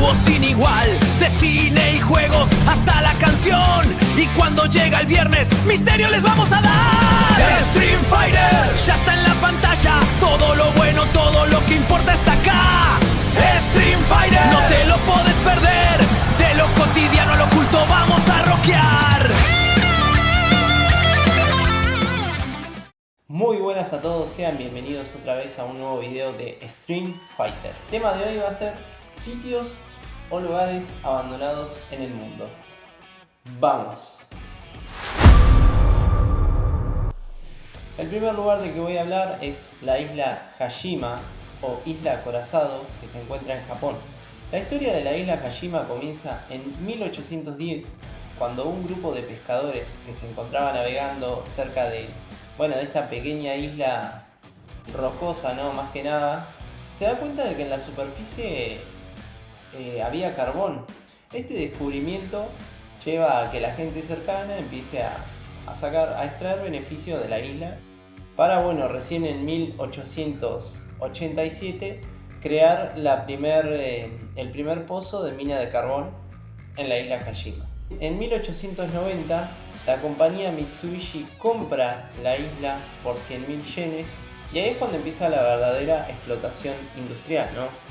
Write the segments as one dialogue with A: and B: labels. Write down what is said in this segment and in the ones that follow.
A: dúo sin igual, de cine y juegos hasta la canción. Y cuando llega el viernes, misterio les vamos a dar. Stream Fighter ya está en la pantalla, todo lo bueno, todo lo que importa está acá. Stream Fighter, no te lo puedes perder, de lo cotidiano a lo oculto vamos a rockear.
B: Muy buenas a todos, sean bienvenidos otra vez a un nuevo video de Stream Fighter. El tema de hoy va a ser sitios o lugares abandonados en el mundo. ¡Vamos! El primer lugar del que voy a hablar es la isla Hajima o isla Acorazado, que se encuentra en Japón. La historia de la isla Hajima comienza en 1810, cuando un grupo de pescadores que se encontraba navegando cerca de esta pequeña isla rocosa, ¿no? Más que nada, se da cuenta de que en la superficie había carbón. Este descubrimiento lleva a que la gente cercana empiece a extraer beneficio de la isla para, recién en 1887 crear el primer pozo de mina de carbón en la isla Hajima. En 1890 la compañía Mitsubishi compra la isla por 100.000 yenes y ahí es cuando empieza la verdadera explotación industrial, ¿no?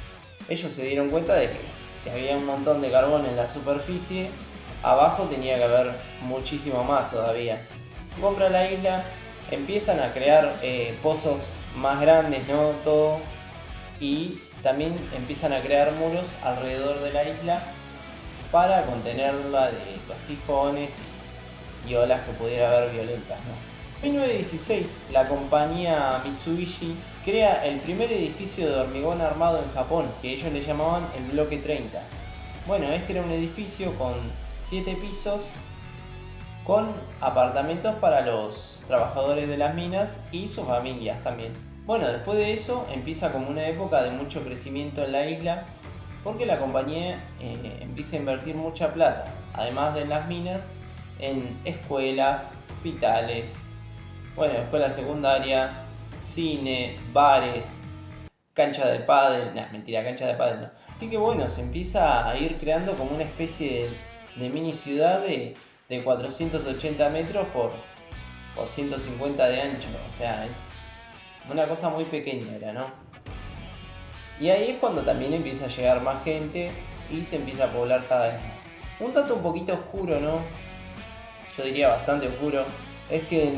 B: Ellos se dieron cuenta de que si había un montón de carbón en la superficie, abajo tenía que haber muchísimo más todavía. Compra la isla, empiezan a crear pozos más grandes, ¿no? Todo, y también empiezan a crear muros alrededor de la isla para contenerla de los tifones y olas que pudiera haber violentas, ¿no? En 1916 la compañía Mitsubishi crea el primer edificio de hormigón armado en Japón, que ellos le llamaban el bloque 30. Este era un edificio con 7 pisos con apartamentos para los trabajadores de las minas y sus familias también. Después de eso empieza como una época de mucho crecimiento en la isla, porque la compañía empieza a invertir mucha plata, además de las minas, en escuelas, hospitales, escuela secundaria, cine, bares, cancha de pádel, cancha de pádel no. Así que se empieza a ir creando como una especie de mini ciudad de 480 metros por 150 de ancho, o sea, es una cosa muy pequeña era, ¿no? Y ahí es cuando también empieza a llegar más gente y se empieza a poblar cada vez más. Un dato un poquito oscuro, ¿no? Yo diría bastante oscuro, es que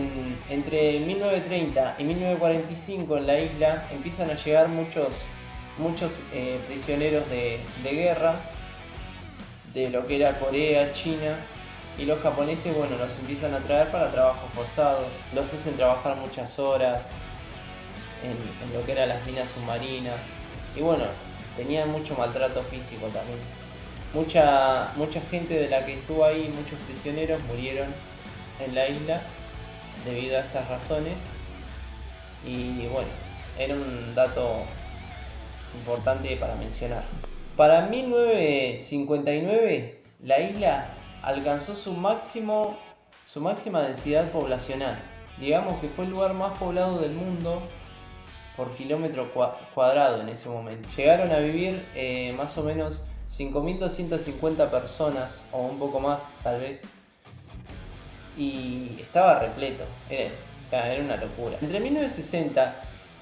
B: entre 1930 y 1945 en la isla empiezan a llegar muchos prisioneros de guerra de lo que era Corea, China, y los japoneses los empiezan a traer para trabajos forzados, los hacen trabajar muchas horas en lo que eran las minas submarinas y tenían mucho maltrato físico también. Mucha gente de la que estuvo ahí, muchos prisioneros murieron en la isla debido a estas razones y era un dato importante para mencionar. Para 1959 la isla alcanzó su máxima densidad poblacional. Digamos que fue el lugar más poblado del mundo por kilómetro cuadrado en ese momento. Llegaron a vivir más o menos 5.250 personas o un poco más tal vez, y estaba repleto, era una locura. Entre 1960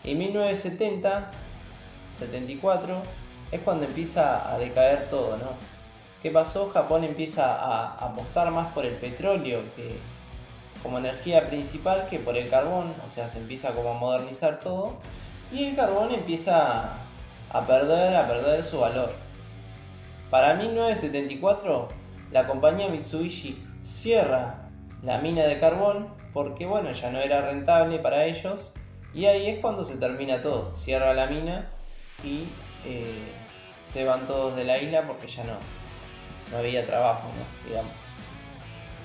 B: y 1974 es cuando empieza a decaer todo, ¿no? ¿Qué pasó? Japón empieza a apostar más por el petróleo como energía principal que por el carbón, o sea, se empieza como a modernizar todo y el carbón empieza a perder su valor. Para 1974 la compañía Mitsubishi cierra la mina de carbón porque ya no era rentable para ellos y ahí es cuando se termina todo. Cierra la mina y se van todos de la isla porque ya no había trabajo, ¿no? Digamos.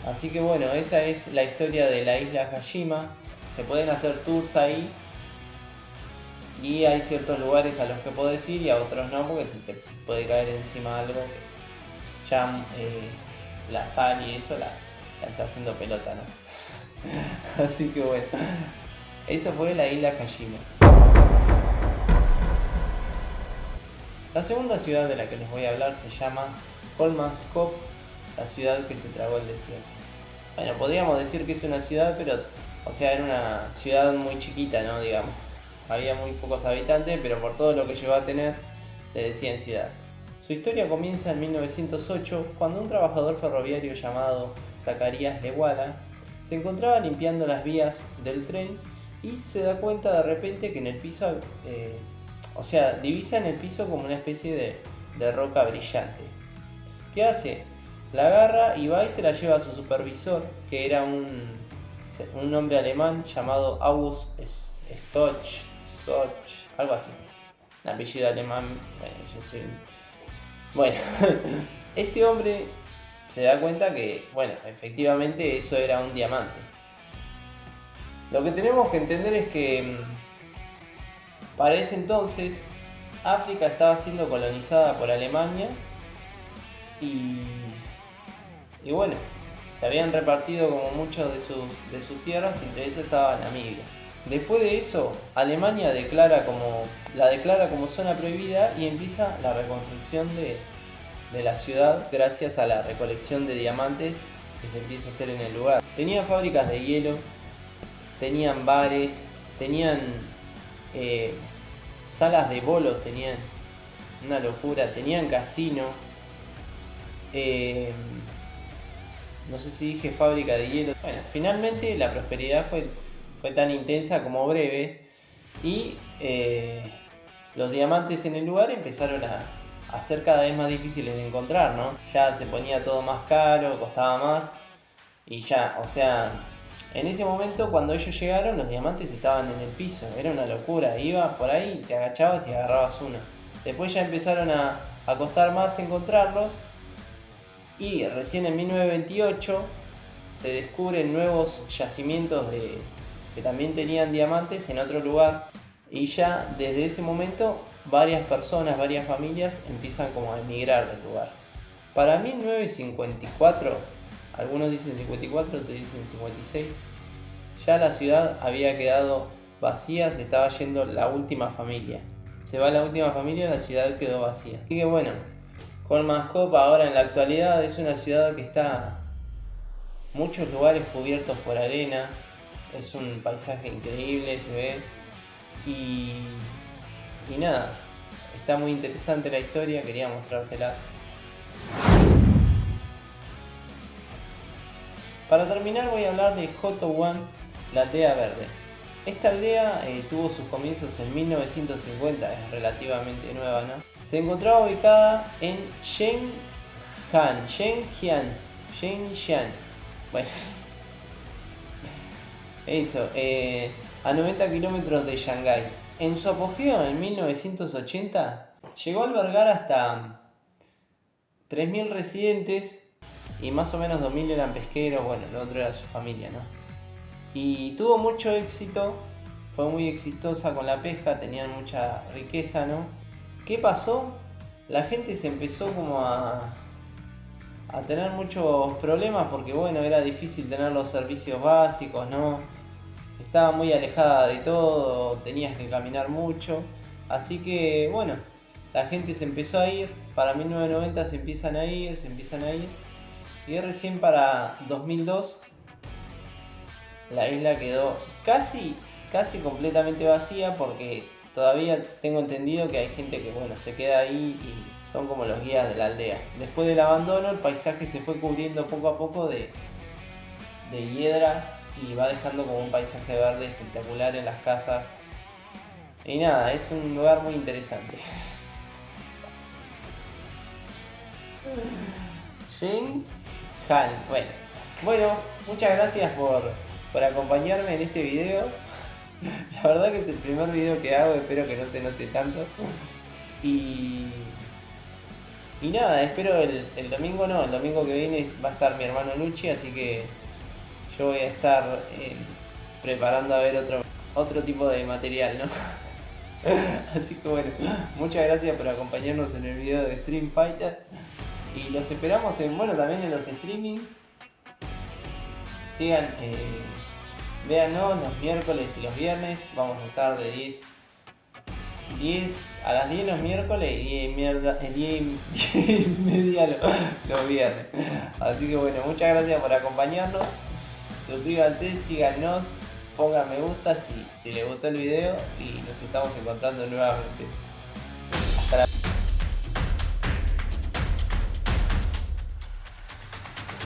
B: Así que esa es la historia de la isla Hajima. Se pueden hacer tours ahí y hay ciertos lugares a los que podés ir y a otros no, porque se te puede caer encima algo que ya la sal y eso la está haciendo pelota, ¿no? Así que eso fue la isla Hajima. La segunda ciudad de la que les voy a hablar se llama Kolmanskop, la ciudad que se tragó el desierto. Bueno, podríamos decir que es una ciudad, pero, o sea, era una ciudad muy chiquita, ¿no? Digamos, había muy pocos habitantes, pero por todo lo que llegó a tener, le decían ciudad. Su historia comienza en 1908, cuando un trabajador ferroviario llamado Zacarías Lewala se encontraba limpiando las vías del tren y se da cuenta de repente que en el piso, divisa en el piso como una especie de roca brillante. ¿Qué hace? La agarra y va y se la lleva a su supervisor, que era un hombre alemán llamado August Stoch, algo así. Un apellido alemán, bueno, este hombre se da cuenta que, bueno, efectivamente eso era un diamante. Lo que tenemos que entender es que para ese entonces África estaba siendo colonizada por Alemania y bueno, se habían repartido como muchos de sus tierras, entre eso estaba Namibia. Después de eso, Alemania la declara como zona prohibida y empieza la reconstrucción de la ciudad gracias a la recolección de diamantes que se empieza a hacer en el lugar. Tenían fábricas de hielo, tenían bares, tenían salas de bolos, tenían una locura, tenían casino. No sé si dije fábrica de hielo. Bueno, finalmente la prosperidad fue tan intensa como breve y los diamantes en el lugar empezaron a ser cada vez más difíciles de encontrar, ¿no? Ya se ponía todo más caro, costaba más y ya, o sea, en ese momento cuando ellos llegaron los diamantes estaban en el piso, era una locura, ibas por ahí, te agachabas y agarrabas uno. Después ya empezaron a costar más encontrarlos y recién en 1928 se descubren nuevos yacimientos que también tenían diamantes en otro lugar y ya desde ese momento varias personas, varias familias empiezan como a emigrar del lugar. Para 1954, algunos dicen 54, otros dicen 56, ya la ciudad había quedado vacía, se estaba yendo la última familia. Se va la última familia, la ciudad quedó vacía. Así que bueno, Kolmanskop ahora en la actualidad es una ciudad que está muchos lugares cubiertos por arena, es un paisaje increíble, se ve y nada, está muy interesante la historia, quería mostrárselas. Para terminar voy a hablar de Joto-Wan, la aldea verde. Esta aldea tuvo sus comienzos en 1950, es relativamente nueva, ¿no? Se encontraba ubicada en Shenzhen. Bueno, eso, a 90 kilómetros de Shanghái. En su apogeo en 1980 llegó a albergar hasta 3.000 residentes y más o menos 2.000 eran pesqueros, bueno, el otro era su familia, ¿no? Y tuvo mucho éxito, fue muy exitosa con la pesca, tenían mucha riqueza, ¿no? ¿Qué pasó? La gente se empezó como a tener muchos problemas porque, bueno, era difícil tener los servicios básicos, ¿no? Estaba muy alejada de todo, tenías que caminar mucho, así que, bueno, la gente se empezó a ir, para 1990 se empiezan a ir, y recién para 2002 la isla quedó casi completamente vacía porque todavía tengo entendido que hay gente que, bueno, se queda ahí y son como los guías de la aldea. Después del abandono el paisaje se fue cubriendo poco a poco de hiedra y va dejando como un paisaje verde espectacular en las casas. Y nada, es un lugar muy interesante. Shenzhen. Bueno, muchas gracias por acompañarme en este video. La verdad que es el primer video que hago, espero que no se note tanto. Y nada, espero el domingo el domingo que viene va a estar mi hermano Luchi, así que yo voy a estar preparando a ver otro tipo de material, ¿no? Así que bueno, muchas gracias por acompañarnos en el video de Stream Fighter. Y los esperamos también en los streaming. Sigan, véanos los miércoles y los viernes. Vamos a estar de a las 10 los miércoles y 10 y media los viernes. Así que bueno, muchas gracias por acompañarnos. Suscríbanse, síganos, pongan me gusta si les gustó el video y nos estamos encontrando nuevamente.